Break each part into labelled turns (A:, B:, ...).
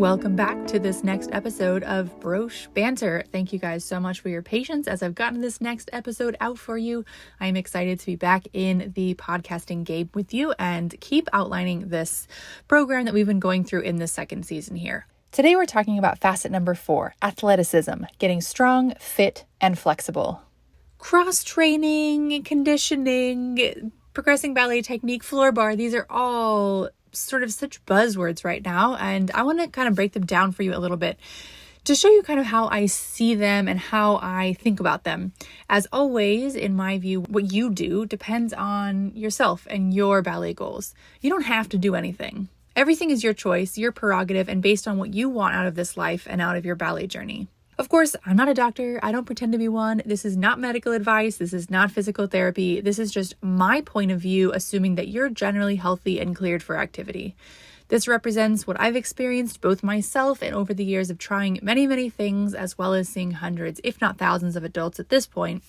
A: Welcome back to this next episode of Broche, Banter. Thank you guys so much for your patience as I've gotten this next episode out for you. I am excited to be back in the podcasting game with you and keep outlining this program that we've been going through in the second season here. Today we're talking about facet number 4, athleticism, getting strong, fit, and flexible. Cross-training, conditioning, progressing ballet technique, floor bar, these are all sort of such buzzwords right now, and I want to kind of break them down for you a little bit to show you kind of how I see them and how I think about them. As always, in my view, what you do depends on yourself and your ballet goals. You don't have to do anything. Everything is your choice, your prerogative, and based on what you want out of this life and out of your ballet journey. Of course, I'm not a doctor. I don't pretend to be one. This is not medical advice. This is not physical therapy. This is just my point of view, assuming that you're generally healthy and cleared for activity. This represents what I've experienced both myself and over the years of trying many, many things, as well as seeing hundreds, if not thousands of adults at this point,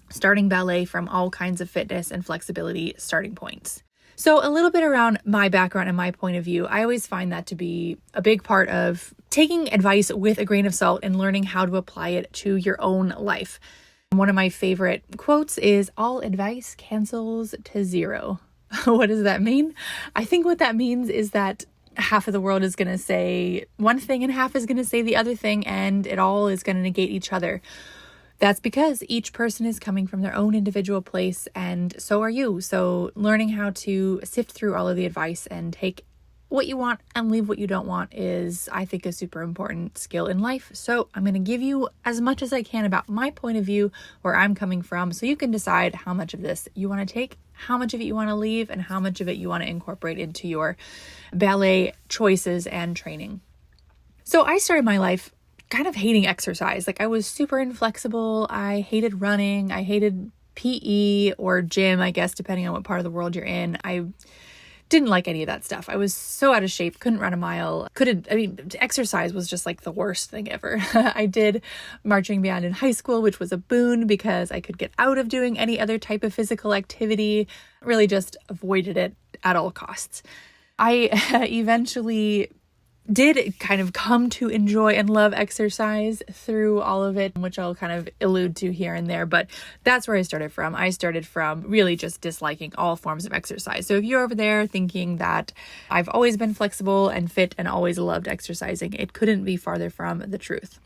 A: starting ballet from all kinds of fitness and flexibility starting points. So a little bit around my background and my point of view. I always find that to be a big part of taking advice with a grain of salt and learning how to apply it to your own life. One of my favorite quotes is, "All advice cancels to zero." What does that mean? I think what that means is that half of the world is going to say one thing and half is going to say the other thing, and it all is going to negate each other. That's because each person is coming from their own individual place, and so are you. So learning how to sift through all of the advice and take what you want and leave what you don't want is, I think, a super important skill in life. So I'm going to give you as much as I can about my point of view, where I'm coming from, so you can decide how much of this you want to take, how much of it you want to leave, and how much of it you want to incorporate into your ballet choices and training. So I started my life kind of hating exercise. Like, I was super inflexible. I hated running. I hated PE or gym, I guess, depending on what part of the world you're in. I didn't like any of that stuff. I was so out of shape, couldn't run a mile, exercise was just like the worst thing ever. I did marching band in high school, which was a boon because I could get out of doing any other type of physical activity, really just avoided it at all costs. I eventually did kind of come to enjoy and love exercise through all of it, which I'll kind of allude to here and there, but that's where I started from. I started from really just disliking all forms of exercise. So if you're over there thinking that I've always been flexible and fit and always loved exercising, it couldn't be farther from the truth.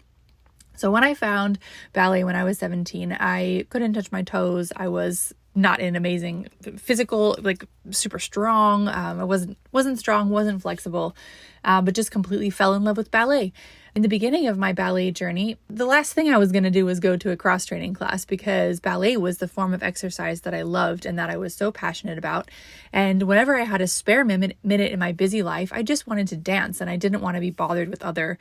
A: So when I found ballet when I was 17, I couldn't touch my toes. I was not in amazing physical, like super strong. I wasn't strong, wasn't flexible, but just completely fell in love with ballet. In the beginning of my ballet journey, the last thing I was going to do was go to a cross-training class because ballet was the form of exercise that I loved and that I was so passionate about. And whenever I had a spare minute in my busy life, I just wanted to dance and I didn't want to be bothered with other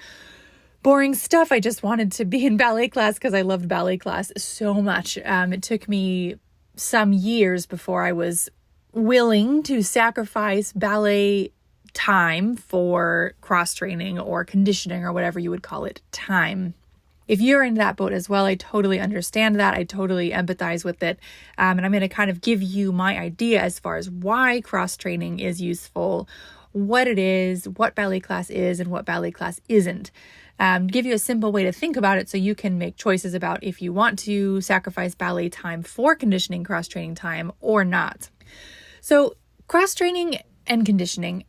A: boring stuff. I just wanted to be in ballet class because I loved ballet class so much. It took me some years before I was willing to sacrifice ballet time for cross-training or conditioning or whatever you would call it time. If you're in that boat as well, I totally understand that. I totally empathize with it. And I'm going to kind of give you my idea as far as why cross-training is useful, what it is, what ballet class is, and what ballet class isn't. Give you a simple way to think about it so you can make choices about if you want to sacrifice ballet time for conditioning, cross-training time or not. So cross-training and conditioning,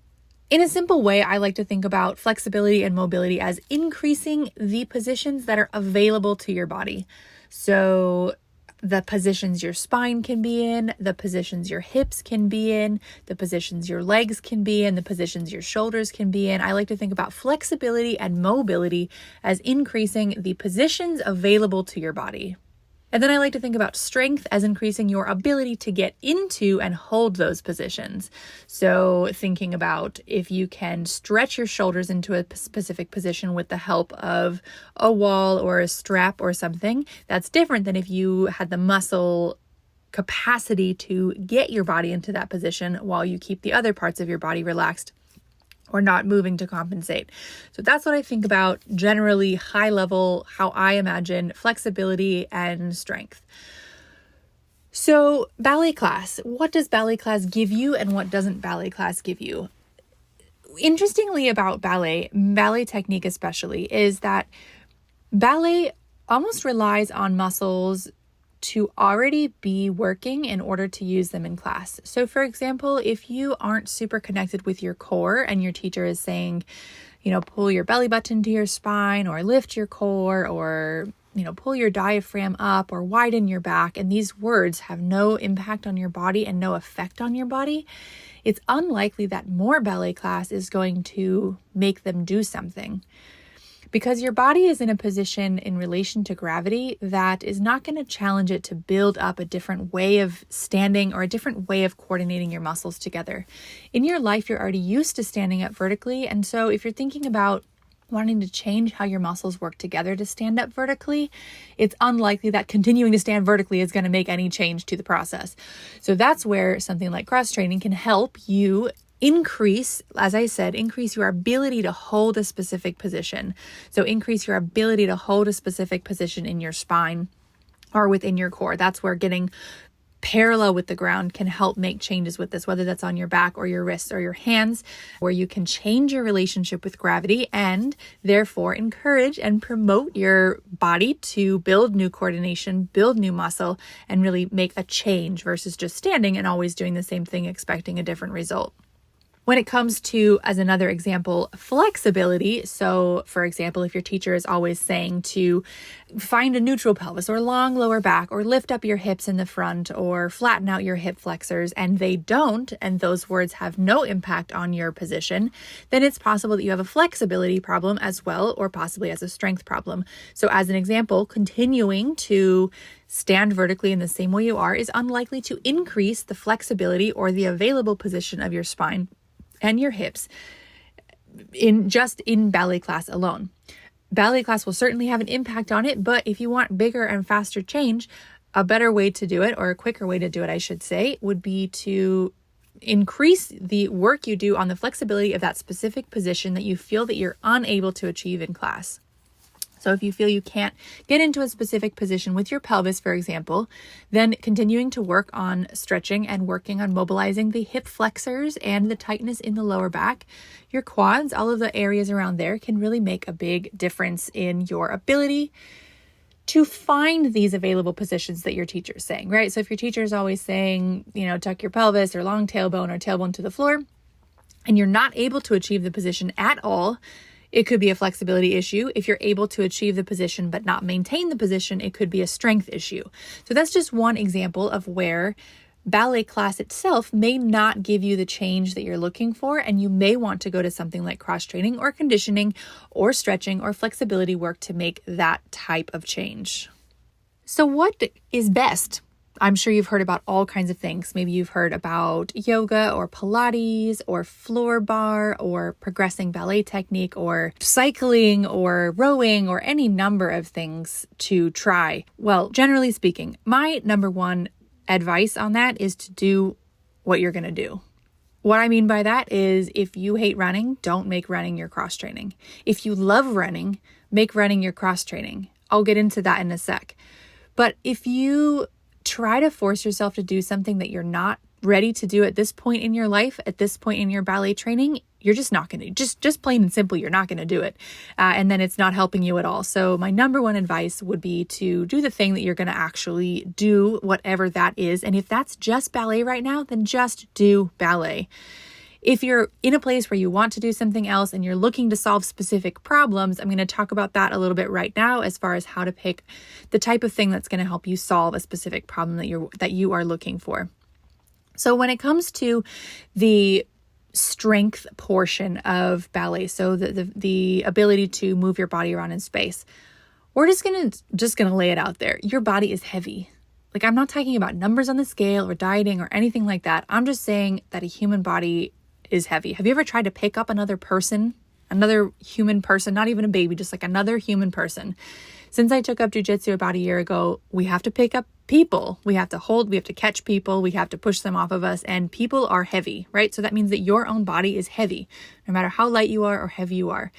A: in a simple way, I like to think about flexibility and mobility as increasing the positions that are available to your body. So the positions your spine can be in, the positions your hips can be in, the positions your legs can be in, the positions your shoulders can be in. I like to think about flexibility and mobility as increasing the positions available to your body. And then I like to think about strength as increasing your ability to get into and hold those positions. So thinking about if you can stretch your shoulders into a specific position with the help of a wall or a strap or something, that's different than if you had the muscle capacity to get your body into that position while you keep the other parts of your body relaxed or not moving to compensate. So that's what I think about generally, high level, how I imagine flexibility and strength. So ballet class, what does ballet class give you and what doesn't ballet class give you? Interestingly about ballet technique especially, is that ballet almost relies on muscles to already be working in order to use them in class. So for example, if you aren't super connected with your core and your teacher is saying, pull your belly button to your spine, or lift your core, or, pull your diaphragm up, or widen your back, and these words have no impact on your body and no effect on your body, it's unlikely that more ballet class is going to make them do something. Because your body is in a position in relation to gravity that is not going to challenge it to build up a different way of standing or a different way of coordinating your muscles together. In your life, you're already used to standing up vertically. And so if you're thinking about wanting to change how your muscles work together to stand up vertically, it's unlikely that continuing to stand vertically is going to make any change to the process. So that's where something like cross training can help you increase your ability to hold a specific position. So increase your ability to hold a specific position in your spine or within your core. That's where getting parallel with the ground can help make changes with this, whether that's on your back or your wrists or your hands, where you can change your relationship with gravity and therefore encourage and promote your body to build new coordination, build new muscle, and really make a change versus just standing and always doing the same thing, expecting a different result. When it comes to, as another example, flexibility, so for example, if your teacher is always saying to find a neutral pelvis or long lower back or lift up your hips in the front or flatten out your hip flexors, and they don't, and those words have no impact on your position, then it's possible that you have a flexibility problem as well, or possibly as a strength problem. So as an example, continuing to stand vertically in the same way you are is unlikely to increase the flexibility or the available position of your spine and your hips in ballet class alone. Ballet class will certainly have an impact on it, but if you want bigger and faster change, a better way to do it, or a quicker way to do it, I should say, would be to increase the work you do on the flexibility of that specific position that you feel that you're unable to achieve in class. So if you feel you can't get into a specific position with your pelvis, for example, then continuing to work on stretching and working on mobilizing the hip flexors and the tightness in the lower back, your quads, all of the areas around there can really make a big difference in your ability to find these available positions that your teacher is saying, right? So if your teacher is always saying, tuck your pelvis or long tailbone or tailbone to the floor, and you're not able to achieve the position at all, it could be a flexibility issue. If you're able to achieve the position but not maintain the position, it could be a strength issue. So that's just one example of where ballet class itself may not give you the change that you're looking for, and you may want to go to something like cross training or conditioning or stretching or flexibility work to make that type of change. So what is best? I'm sure you've heard about all kinds of things. Maybe you've heard about yoga or Pilates or floor bar or progressing ballet technique or cycling or rowing or any number of things to try. Well, generally speaking, my number one advice on that is to do what you're going to do. What I mean by that is if you hate running, don't make running your cross training. If you love running, make running your cross training. I'll get into that in a sec. But if you try to force yourself to do something that you're not ready to do at this point in your life, at this point in your ballet training, you're just not going to, just plain and simple, you're not going to do it. And then it's not helping you at all. So my number one advice would be to do the thing that you're going to actually do, whatever that is. And if that's just ballet right now, then just do ballet. If you're in a place where you want to do something else and you're looking to solve specific problems, I'm going to talk about that a little bit right now as far as how to pick the type of thing that's going to help you solve a specific problem that you are looking for. So when it comes to the strength portion of ballet, so the ability to move your body around in space, we're just gonna lay it out there. Your body is heavy. Like, I'm not talking about numbers on the scale or dieting or anything like that. I'm just saying that a human body is heavy. Have you ever tried to pick up another human person, not even a baby, just like another human person? Since I took up jujitsu about a year ago, we have to pick up people. We have to hold, we have to catch people, we have to push them off of us, and people are heavy, right? So that means that your own body is heavy, no matter how light you are or heavy you are.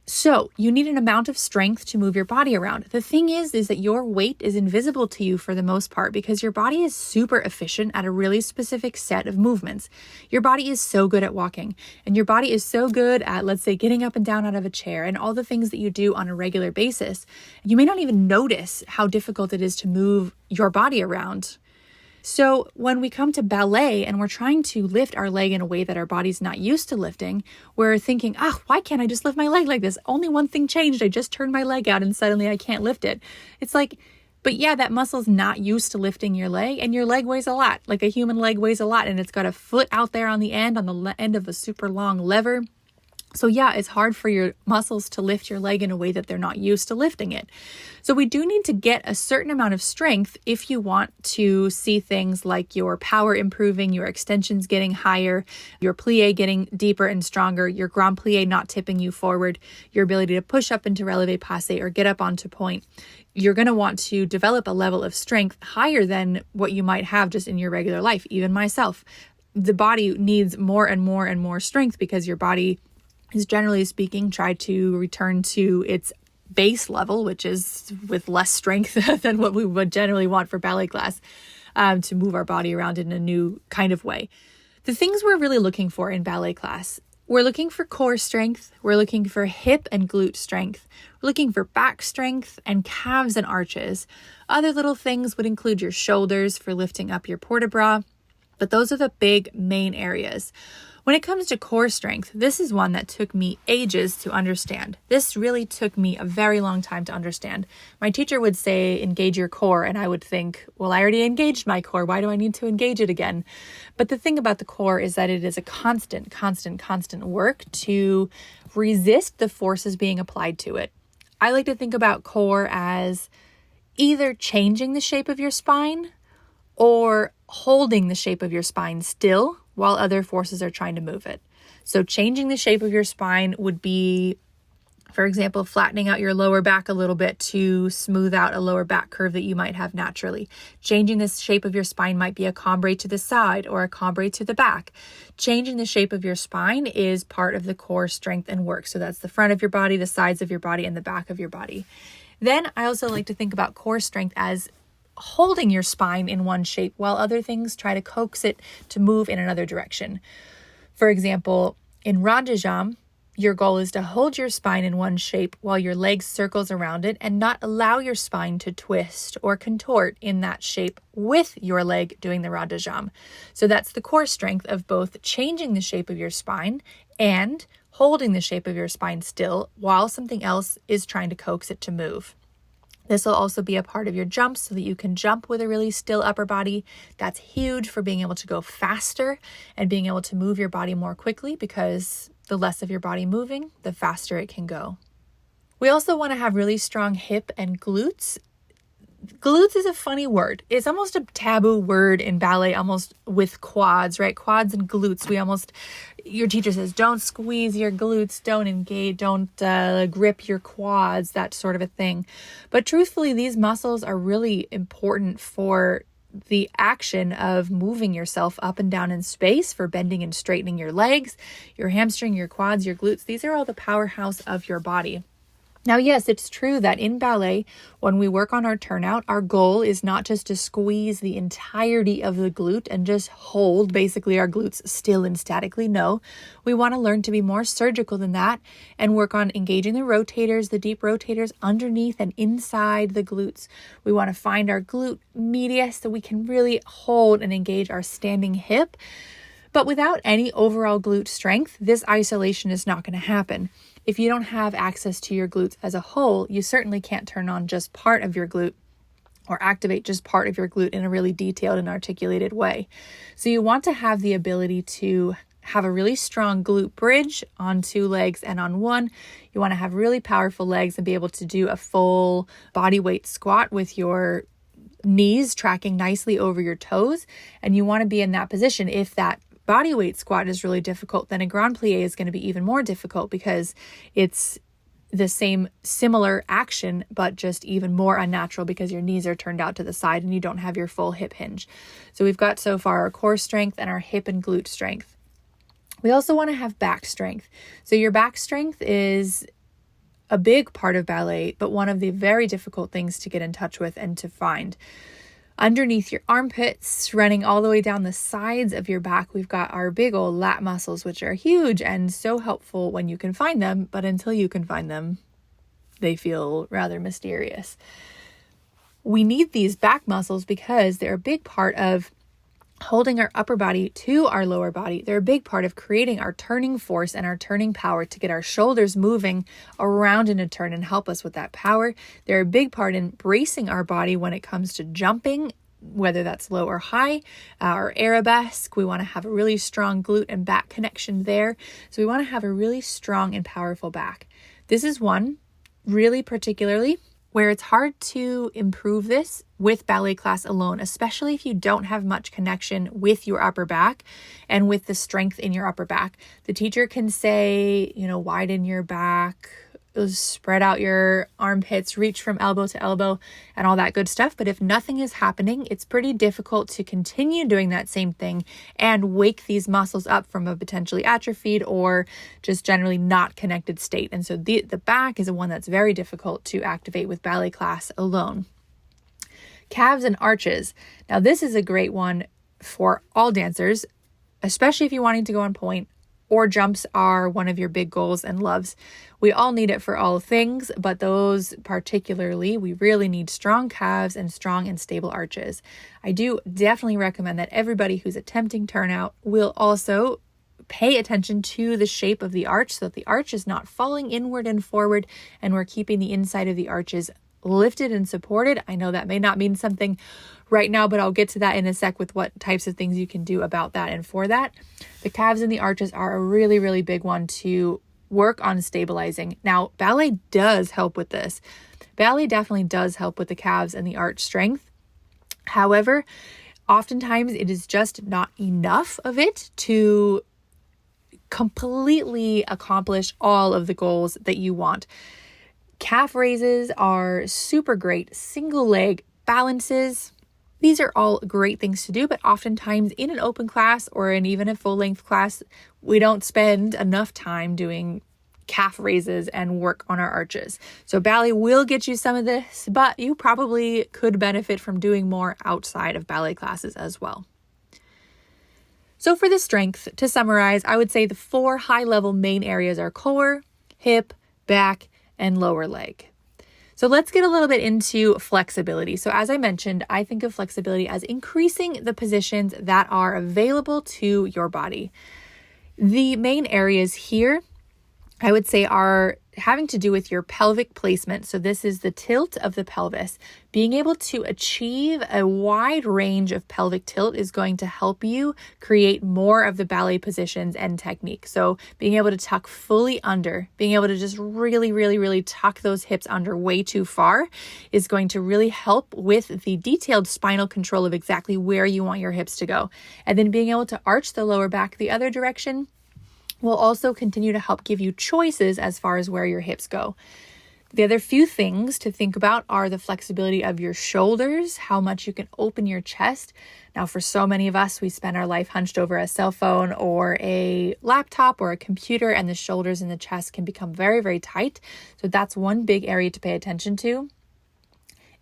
A: So you need an amount of strength to move your body around. The thing is that your weight is invisible to you for the most part because your body is super efficient at a really specific set of movements. Your body is so good at walking, and your body is so good at, let's say, getting up and down out of a chair and all the things that you do on a regular basis. You may not even notice how difficult it is to move your body around. So when we come to ballet and we're trying to lift our leg in a way that our body's not used to lifting, we're thinking, why can't I just lift my leg like this? Only one thing changed. I just turned my leg out and suddenly I can't lift it. It's like, but yeah, that muscle's not used to lifting your leg, and your leg weighs a lot. Like a human leg weighs a lot, and it's got a foot out there on the end of a super long lever. So yeah, it's hard for your muscles to lift your leg in a way that they're not used to lifting it. So we do need to get a certain amount of strength if you want to see things like your power improving, your extensions getting higher, your plie getting deeper and stronger, your grand plie not tipping you forward, your ability to push up into releve passe or get up onto point. You're going to want to develop a level of strength higher than what you might have just in your regular life. Even myself, the body needs more and more and more strength because your body is, generally speaking, try to return to its base level, which is with less strength than what we would generally want for ballet class, to move our body around in a new kind of way. The things we're really looking for in ballet class, we're looking for core strength, we're looking for hip and glute strength, we're looking for back strength and calves and arches. Other little things would include your shoulders for lifting up your port-de-bras, but those are the big main areas. When it comes to core strength, this is one that took me ages to understand. This really took me a very long time to understand. My teacher would say, engage your core, and I would think, well, I already engaged my core. Why do I need to engage it again? But the thing about the core is that it is a constant work to resist the forces being applied to it. I like to think about core as either changing the shape of your spine or holding the shape of your spine still while other forces are trying to move it. So changing the shape of your spine would be, for example, flattening out your lower back a little bit to smooth out a lower back curve that you might have naturally. Changing the shape of your spine might be a cambre to the side or a cambre to the back. Changing the shape of your spine is part of the core strength and work. So that's the front of your body, the sides of your body, and the back of your body. Then I also like to think about core strength as holding your spine in one shape while other things try to coax it to move in another direction. For example, in rond de jambe, your goal is to hold your spine in one shape while your leg circles around it and not allow your spine to twist or contort in that shape with your leg doing the rond de jambe. So that's the core strength of both changing the shape of your spine and holding the shape of your spine still while something else is trying to coax it to move. This will also be a part of your jumps so that you can jump with a really still upper body. That's huge for being able to go faster and being able to move your body more quickly, because the less of your body moving, the faster it can go. We also want to have really strong hip and glutes. Glutes is a funny word. It's almost a taboo word in ballet, almost with quads, right? Quads and glutes. Your teacher says, don't squeeze your glutes, don't engage, don't grip your quads, that sort of a thing. But truthfully, these muscles are really important for the action of moving yourself up and down in space, for bending and straightening your legs, your hamstring, your quads, your glutes. These are all the powerhouse of your body. Now, yes, it's true that in ballet, when we work on our turnout, our goal is not just to squeeze the entirety of the glute and just hold basically our glutes still and statically. No, we want to learn to be more surgical than that and work on engaging the rotators, the deep rotators underneath and inside the glutes. We want to find our glute medius so we can really hold and engage our standing hip. But without any overall glute strength, this isolation is not going to happen. If you don't have access to your glutes as a whole, you certainly can't turn on just part of your glute or activate just part of your glute in a really detailed and articulated way. So you want to have the ability to have a really strong glute bridge on two legs and on one. You want to have really powerful legs and be able to do a full body weight squat with your knees tracking nicely over your toes. And you want to be in that position. If that body weight squat is really difficult, then a grand plie is going to be even more difficult because it's the same similar action, but just even more unnatural because your knees are turned out to the side and you don't have your full hip hinge. So we've got so far our core strength and our hip and glute strength. We also want to have back strength. So your back strength is a big part of ballet, but one of the very difficult things to get in touch with and to find. Underneath your armpits, running all the way down the sides of your back, we've got our big old lat muscles, which are huge and so helpful when you can find them, but until you can find them, they feel rather mysterious. We need these back muscles because they're a big part of holding our upper body to our lower body. They're a big part of creating our turning force and our turning power to get our shoulders moving around in a turn and help us with that power. They're a big part in bracing our body when it comes to jumping, whether that's low or high, or arabesque. We want to have a really strong glute and back connection there. So we want to have a really strong and powerful back. This is one really particularly where it's hard to improve this with ballet class alone, especially if you don't have much connection with your upper back and with the strength in your upper back. The teacher can say, widen your back, spread out your armpits, reach from elbow to elbow, and all that good stuff. But if nothing is happening, it's pretty difficult to continue doing that same thing and wake these muscles up from a potentially atrophied or just generally not connected state. And so the back is one that's very difficult to activate with ballet class alone. Calves and arches. Now, this is a great one for all dancers, especially if you're wanting to go on point, or jumps are one of your big goals and loves. We all need it for all things, but those particularly, we really need strong calves and strong and stable arches. I do definitely recommend that everybody who's attempting turnout will also pay attention to the shape of the arch so that the arch is not falling inward and forward, and we're keeping the inside of the arches lifted and supported. I know that may not mean something right now, but I'll get to that in a sec with what types of things you can do about that and for that. The calves and the arches are a really, really big one to work on stabilizing. Now, ballet does help with this. Ballet definitely does help with the calves and the arch strength. However, oftentimes it is just not enough of it to completely accomplish all of the goals that you want. Calf raises are super great. Single leg balances. These are all great things to do, but oftentimes in an open class or in even a full length class, we don't spend enough time doing calf raises and work on our arches. So ballet will get you some of this, but you probably could benefit from doing more outside of ballet classes as well. So for the strength, to summarize, I would say the 4 high-level main areas are core, hip, back, and lower leg. So let's get a little bit into flexibility. So as I mentioned, I think of flexibility as increasing the positions that are available to your body. The main areas here, I would say, are having to do with your pelvic placement. So this is the tilt of the pelvis. Being able to achieve a wide range of pelvic tilt is going to help you create more of the ballet positions and technique. So being able to tuck fully under, being able to just really, really, really tuck those hips under way too far is going to really help with the detailed spinal control of exactly where you want your hips to go. And then being able to arch the lower back the other direction will also continue to help give you choices as far as where your hips go. The other few things to think about are the flexibility of your shoulders, how much you can open your chest. Now, for so many of us, we spend our life hunched over a cell phone or a laptop or a computer, and the shoulders and the chest can become very, very tight. So that's one big area to pay attention to.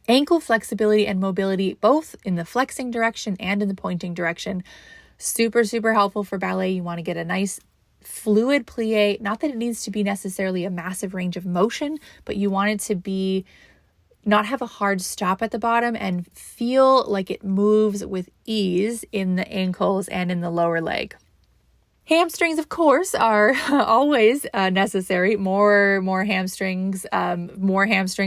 A: Ankle flexibility and mobility, both in the flexing direction and in the pointing direction. Super, super helpful for ballet. You want to get a nice fluid plie, not that it needs to be necessarily a massive range of motion, but you want it to be not have a hard stop at the bottom and feel like it moves with ease in the ankles and in the lower leg. Hamstrings, of course, are always necessary. More hamstrings,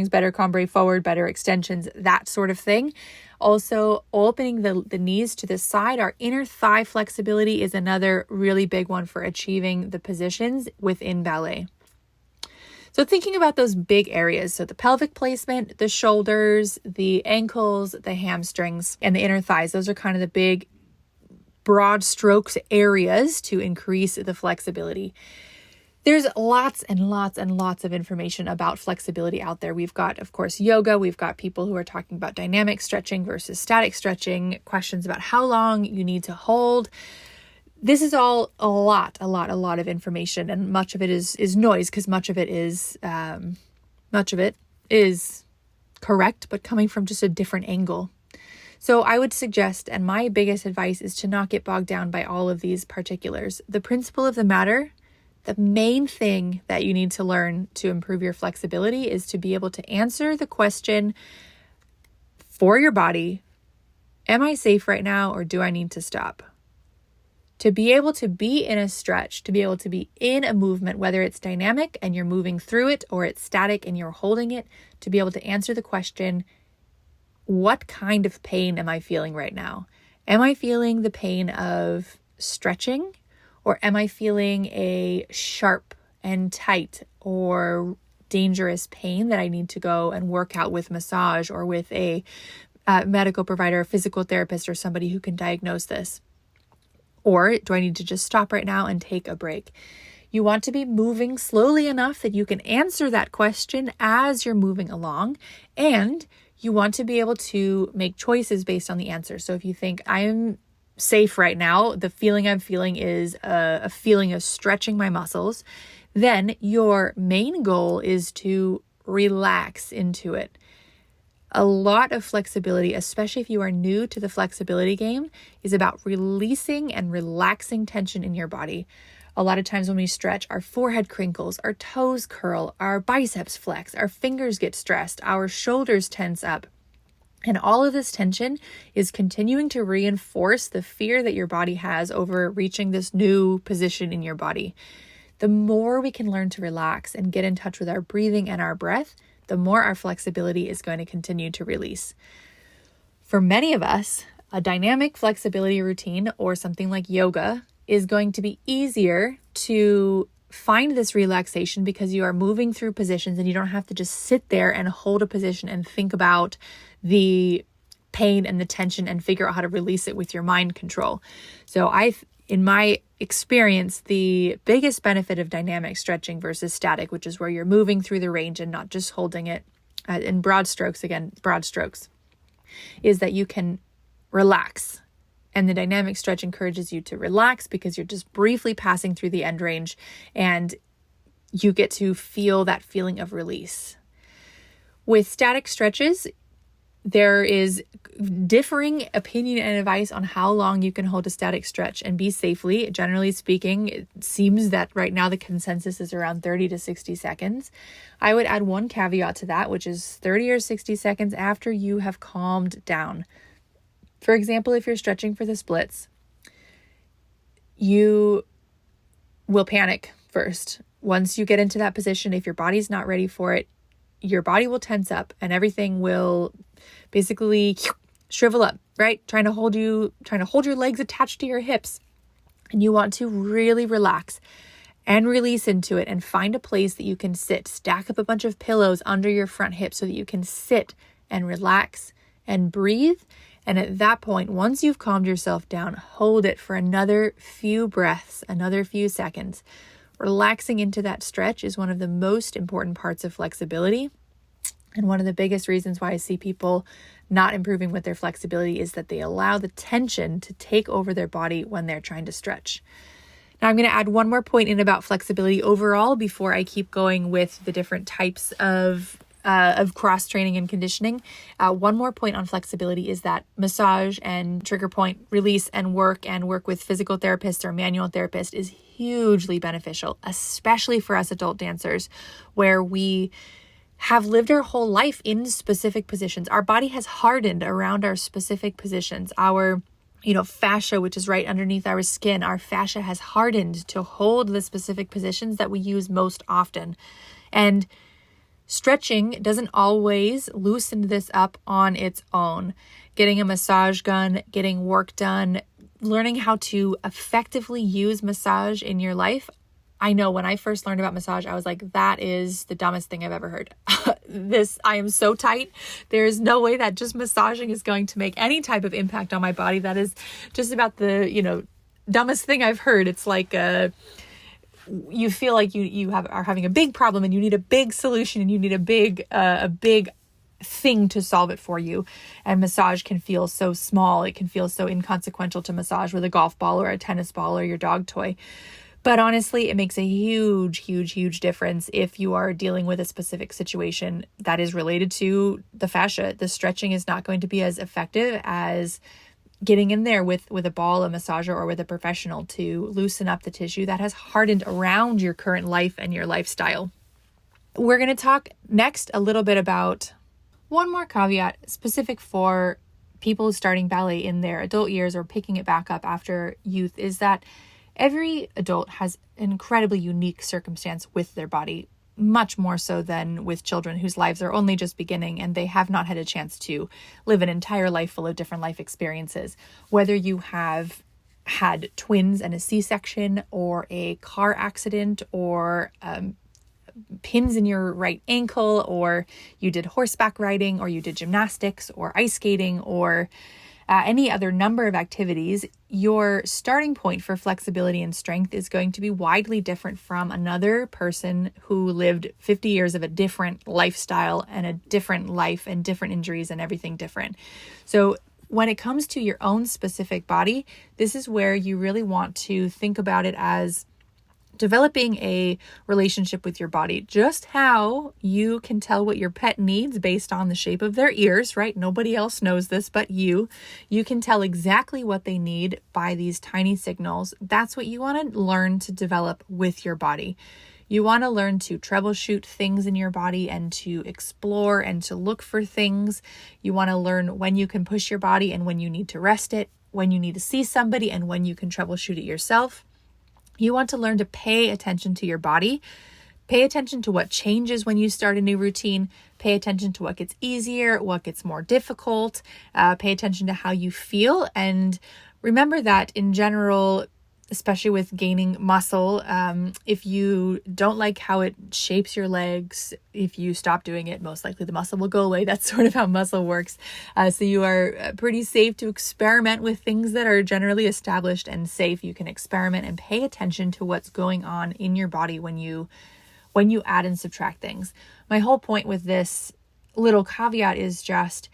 A: better cambray forward, better extensions, that sort of thing. Also, opening the knees to the side. Our inner thigh flexibility is another really big one for achieving the positions within ballet. So thinking about those big areas, so the pelvic placement, the shoulders, the ankles, the hamstrings, and the inner thighs, those are kind of the big broad strokes areas to increase the flexibility. There's lots and lots and lots of information about flexibility out there. We've got, of course, yoga. We've got people who are talking about dynamic stretching versus static stretching, questions about how long you need to hold. This is all a lot of information, and much of it is noise, because much of it is correct, but coming from just a different angle. So I would suggest, and my biggest advice is to not get bogged down by all of these particulars. The principle of the matter, the main thing that you need to learn to improve your flexibility is to be able to answer the question for your body, am I safe right now, or do I need to stop? To be able to be in a stretch, to be able to be in a movement, whether it's dynamic and you're moving through it, or it's static and you're holding it, to be able to answer the question, what kind of pain am I feeling right now? Am I feeling the pain of stretching, or am I feeling a sharp and tight or dangerous pain that I need to go and work out with massage or with a medical provider, a physical therapist, or somebody who can diagnose this? Or do I need to just stop right now and take a break? You want to be moving slowly enough that you can answer that question as you're moving along, and you want to be able to make choices based on the answer. So if you think I'm safe right now, the feeling I'm feeling is a feeling of stretching my muscles, then your main goal is to relax into it. A lot of flexibility, especially if you are new to the flexibility game, is about releasing and relaxing tension in your body. A lot of times when we stretch, our forehead crinkles, our toes curl, our biceps flex, our fingers get stressed, our shoulders tense up. And all of this tension is continuing to reinforce the fear that your body has over reaching this new position in your body. The more we can learn to relax and get in touch with our breathing and our breath, the more our flexibility is going to continue to release. For many of us, a dynamic flexibility routine or something like yoga is going to be easier to find this relaxation because you are moving through positions and you don't have to just sit there and hold a position and think about the pain and the tension and figure out how to release it with your mind control. So in my experience, the biggest benefit of dynamic stretching versus static, which is where you're moving through the range and not just holding it in broad strokes, is that you can relax. And the dynamic stretch encourages you to relax because you're just briefly passing through the end range and you get to feel that feeling of release. With static stretches, there is differing opinion and advice on how long you can hold a static stretch and be safely. Generally speaking, it seems that right now the consensus is around 30 to 60 seconds. I would add one caveat to that, which is 30 or 60 seconds after you have calmed down. For example, if you're stretching for the splits, you will panic first. Once you get into that position, if your body's not ready for it, your body will tense up and everything will basically shrivel up, right? Trying to hold your legs attached to your hips. And you want to really relax and release into it and find a place that you can sit. Stack up a bunch of pillows under your front hip so that you can sit and relax and breathe. And at that point, once you've calmed yourself down, hold it for another few breaths, another few seconds. Relaxing into that stretch is one of the most important parts of flexibility. And one of the biggest reasons why I see people not improving with their flexibility is that they allow the tension to take over their body when they're trying to stretch. Now I'm going to add one more point in about flexibility overall before I keep going with the different types of cross-training and conditioning. One more point on flexibility is that massage and trigger point release and work with physical therapists or manual therapists is hugely beneficial, especially for us adult dancers where we have lived our whole life in specific positions. Our body has hardened around our specific positions. Our fascia, which is right underneath our skin, our fascia has hardened to hold the specific positions that we use most often. And stretching doesn't always loosen this up on its own. Getting a massage gun, getting work done, learning how to effectively use massage in your life. I know when I first learned about massage, I was like, that is the dumbest thing I've ever heard. I am so tight. There is no way that just massaging is going to make any type of impact on my body. That is just about the, dumbest thing I've heard. It's like, you feel like you are having a big problem and you need a big solution and you need a big thing to solve it for you. And massage can feel so small. It can feel so inconsequential to massage with a golf ball or a tennis ball or your dog toy. But honestly, it makes a huge, huge, huge difference if you are dealing with a specific situation that is related to the fascia. The stretching is not going to be as effective as getting in there with a ball, a massager, or with a professional to loosen up the tissue that has hardened around your current life and your lifestyle. We're going to talk next a little bit about one more caveat specific for people starting ballet in their adult years or picking it back up after youth, is that every adult has an incredibly unique circumstance with their body, much more so than with children whose lives are only just beginning and they have not had a chance to live an entire life full of different life experiences. Whether you have had twins and a C-section or a car accident or pins in your right ankle, or you did horseback riding, or you did gymnastics or ice skating, or any other number of activities, your starting point for flexibility and strength is going to be widely different from another person who lived 50 years of a different lifestyle and a different life and different injuries and everything different. So when it comes to your own specific body, this is where you really want to think about it as developing a relationship with your body. Just how you can tell what your pet needs based on the shape of their ears, right? Nobody else knows this but you. You can tell exactly what they need by these tiny signals. That's what you want to learn to develop with your body. You want to learn to troubleshoot things in your body and to explore and to look for things. You want to learn when you can push your body and when you need to rest it, when you need to see somebody and when you can troubleshoot it yourself. You want to learn to pay attention to your body, pay attention to what changes when you start a new routine, pay attention to what gets easier, what gets more difficult, pay attention to how you feel. And remember that in general, especially with gaining muscle, if you don't like how it shapes your legs, if you stop doing it, most likely the muscle will go away. That's sort of how muscle works. So you are pretty safe to experiment with things that are generally established and safe. You can experiment and pay attention to what's going on in your body when you add and subtract things. My whole point with this little caveat is just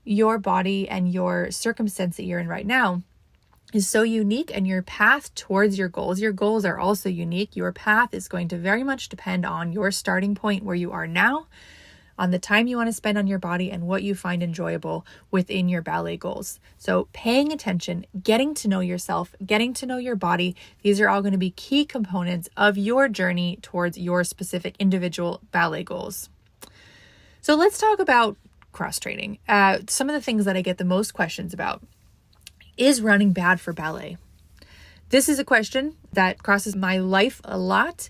A: your body and your circumstance that you're in right now is so unique, and your path towards your goals are also unique. Your path is going to very much depend on your starting point where you are now, on the time you want to spend on your body, and what you find enjoyable within your ballet goals. So paying attention, getting to know yourself, getting to know your body, these are all going to be key components of your journey towards your specific individual ballet goals. So let's talk about cross training. Some of the things that I get the most questions about. Is running bad for ballet? This is a question that crosses my life a lot.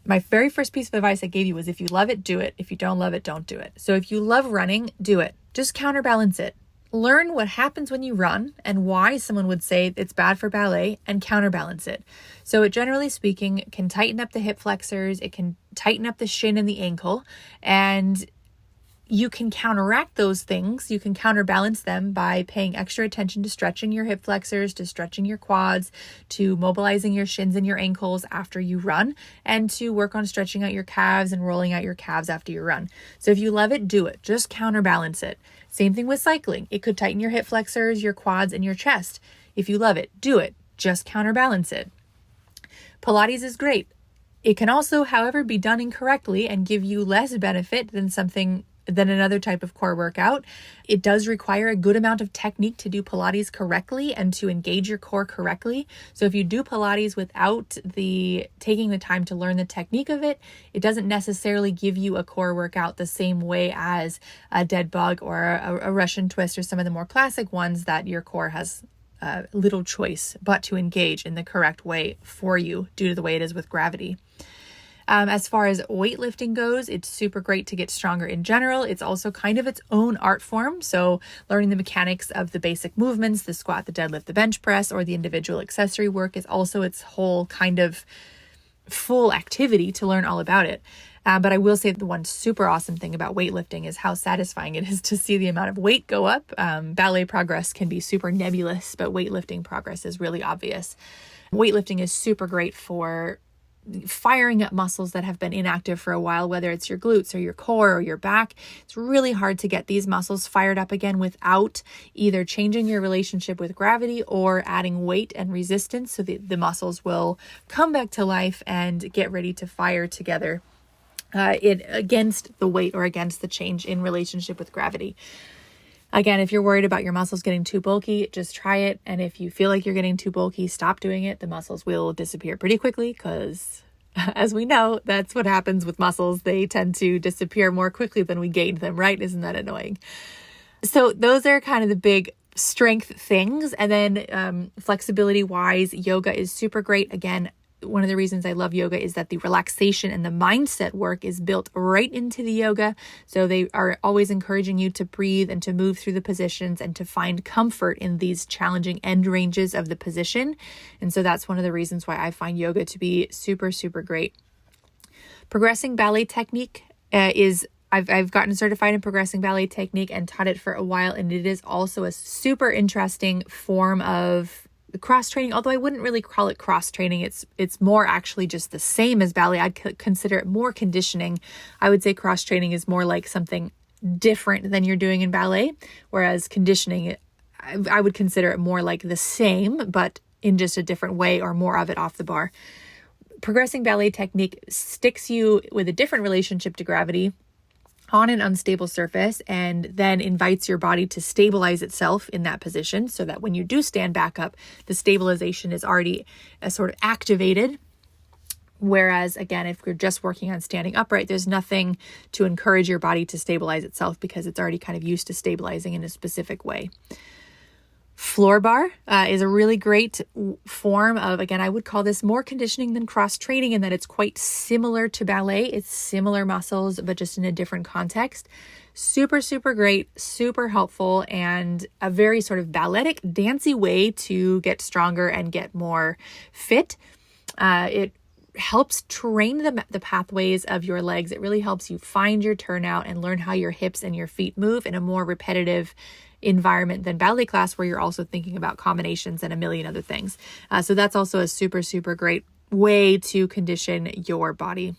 A: My very first piece of advice I gave you was if you love it, do it. If you don't love it, don't do it. So if you love running, do it. Just counterbalance it. Learn what happens when you run and why someone would say it's bad for ballet, and counterbalance it. So it, generally speaking, can tighten up the hip flexors. It can tighten up the shin and the ankle, and you can counteract those things. You can counterbalance them by paying extra attention to stretching your hip flexors, to stretching your quads, to mobilizing your shins and your ankles after you run, and to work on stretching out your calves and rolling out your calves after you run. So if you love it, do it. Just counterbalance it. Same thing with cycling. It could tighten your hip flexors, your quads, and your chest. If you love it, do it. Just counterbalance it. Pilates is great. It can also, however, be done incorrectly and give you less benefit than another type of core workout. It does require a good amount of technique to do Pilates correctly and to engage your core correctly. So if you do Pilates without taking the time to learn the technique of it, it doesn't necessarily give you a core workout the same way as a dead bug or a Russian twist or some of the more classic ones that your core has little choice but to engage in the correct way for you due to the way it is with gravity. As far as weightlifting goes, it's super great to get stronger in general. It's also kind of its own art form. So learning the mechanics of the basic movements, the squat, the deadlift, the bench press, or the individual accessory work is also its whole kind of full activity to learn all about it. But I will say the one super awesome thing about weightlifting is how satisfying it is to see the amount of weight go up. Ballet progress can be super nebulous, but weightlifting progress is really obvious. Weightlifting is super great for firing up muscles that have been inactive for a while, whether it's your glutes or your core or your back. It's really hard to get these muscles fired up again without either changing your relationship with gravity or adding weight and resistance, so the muscles will come back to life and get ready to fire together against the weight or against the change in relationship with gravity. Again, if you're worried about your muscles getting too bulky, just try it. And if you feel like you're getting too bulky, stop doing it. The muscles will disappear pretty quickly because, as we know, that's what happens with muscles. They tend to disappear more quickly than we gained them, right? Isn't that annoying? So those are kind of the big strength things. And then flexibility wise, yoga is super great. Again, one of the reasons I love yoga is that the relaxation and the mindset work is built right into the yoga. So they are always encouraging you to breathe and to move through the positions and to find comfort in these challenging end ranges of the position. And so that's one of the reasons why I find yoga to be super, super great. Progressing ballet technique I've gotten certified in progressing ballet technique and taught it for a while. And it is also a super interesting form of cross training, although I wouldn't really call it cross training. It's more actually just the same as ballet. I'd consider it more conditioning. I would say cross training is more like something different than you're doing in ballet, whereas conditioning, I would consider it more like the same, but in just a different way or more of it off the bar. Progressing ballet technique sticks you with a different relationship to gravity on an unstable surface and then invites your body to stabilize itself in that position so that when you do stand back up, the stabilization is already sort of activated. Whereas again, if we're just working on standing upright, there's nothing to encourage your body to stabilize itself because it's already kind of used to stabilizing in a specific way. Floor bar is a really great form of, again, I would call this more conditioning than cross training in that it's quite similar to ballet. It's similar muscles, but just in a different context. Super, super great, super helpful, and a very sort of balletic, dancey way to get stronger and get more fit. It helps train the pathways of your legs. It really helps you find your turnout and learn how your hips and your feet move in a more repetitive environment than ballet class, where you're also thinking about combinations and a million other things. So that's also a super, super great way to condition your body.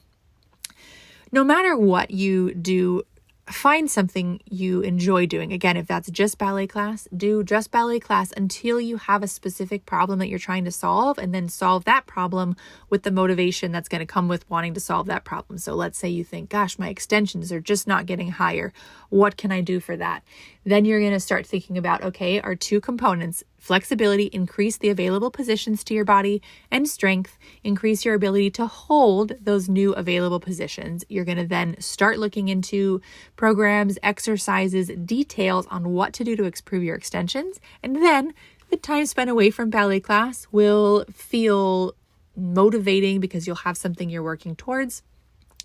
A: No matter what you do, find something you enjoy doing. Again, if that's just ballet class, do just ballet class until you have a specific problem that you're trying to solve, and then solve that problem with the motivation that's going to come with wanting to solve that problem. So let's say you think, gosh, my extensions are just not getting higher. What can I do for that? Then you're going to start thinking about, okay, our two components, flexibility, increase the available positions to your body, and strength, increase your ability to hold those new available positions. You're going to then start looking into programs, exercises, details on what to do to improve your extensions. And then the time spent away from ballet class will feel motivating because you'll have something you're working towards,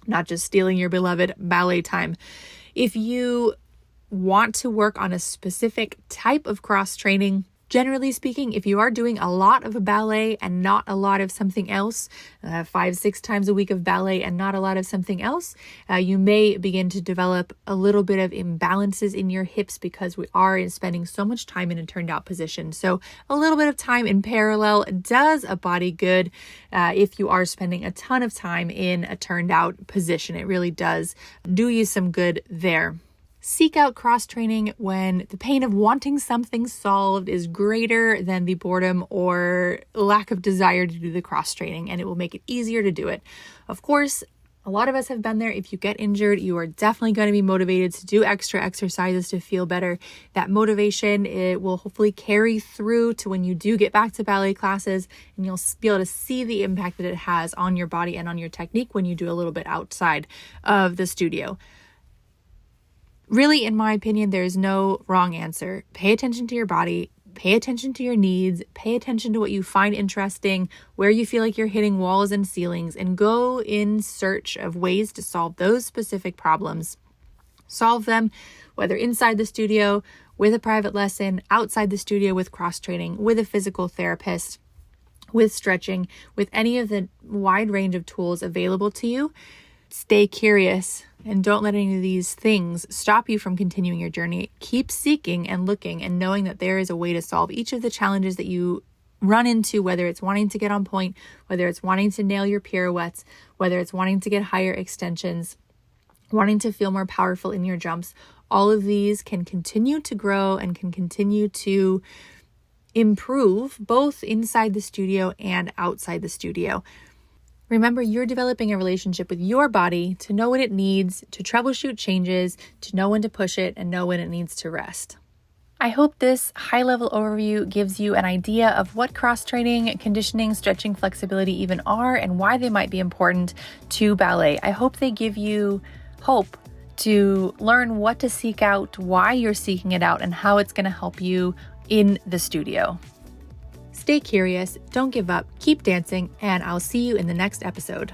A: not just stealing your beloved ballet time. If you want to work on a specific type of cross training, generally speaking, if you are doing a lot of a ballet and not a lot of something else, 5-6 times a week of ballet and not a lot of something else, you may begin to develop a little bit of imbalances in your hips because we are spending so much time in a turned out position. So a little bit of time in parallel does a body good if you are spending a ton of time in a turned out position. It really does do you some good there. Seek out cross-training when the pain of wanting something solved is greater than the boredom or lack of desire to do the cross-training, and it will make it easier to do it. Of course, a lot of us have been there. If you get injured, you are definitely going to be motivated to do extra exercises to feel better. That motivation, it will hopefully carry through to when you do get back to ballet classes, and you'll be able to see the impact that it has on your body and on your technique when you do a little bit outside of the studio. Really, in my opinion, there is no wrong answer. Pay attention to your body, pay attention to your needs, pay attention to what you find interesting, where you feel like you're hitting walls and ceilings, and go in search of ways to solve those specific problems. Solve them, whether inside the studio, with a private lesson, outside the studio with cross-training, with a physical therapist, with stretching, with any of the wide range of tools available to you. Stay curious and don't let any of these things stop you from continuing your journey. Keep seeking and looking and knowing that there is a way to solve each of the challenges that you run into, whether it's wanting to get on point, whether it's wanting to nail your pirouettes, whether it's wanting to get higher extensions, wanting to feel more powerful in your jumps. All of these can continue to grow and can continue to improve both inside the studio and outside the studio. Remember, you're developing a relationship with your body to know what it needs, to troubleshoot changes, to know when to push it, and know when it needs to rest. I hope this high-level overview gives you an idea of what cross-training, conditioning, stretching, flexibility even are and why they might be important to ballet. I hope they give you hope to learn what to seek out, why you're seeking it out, and how it's going to help you in the studio. Stay curious, don't give up, keep dancing, and I'll see you in the next episode.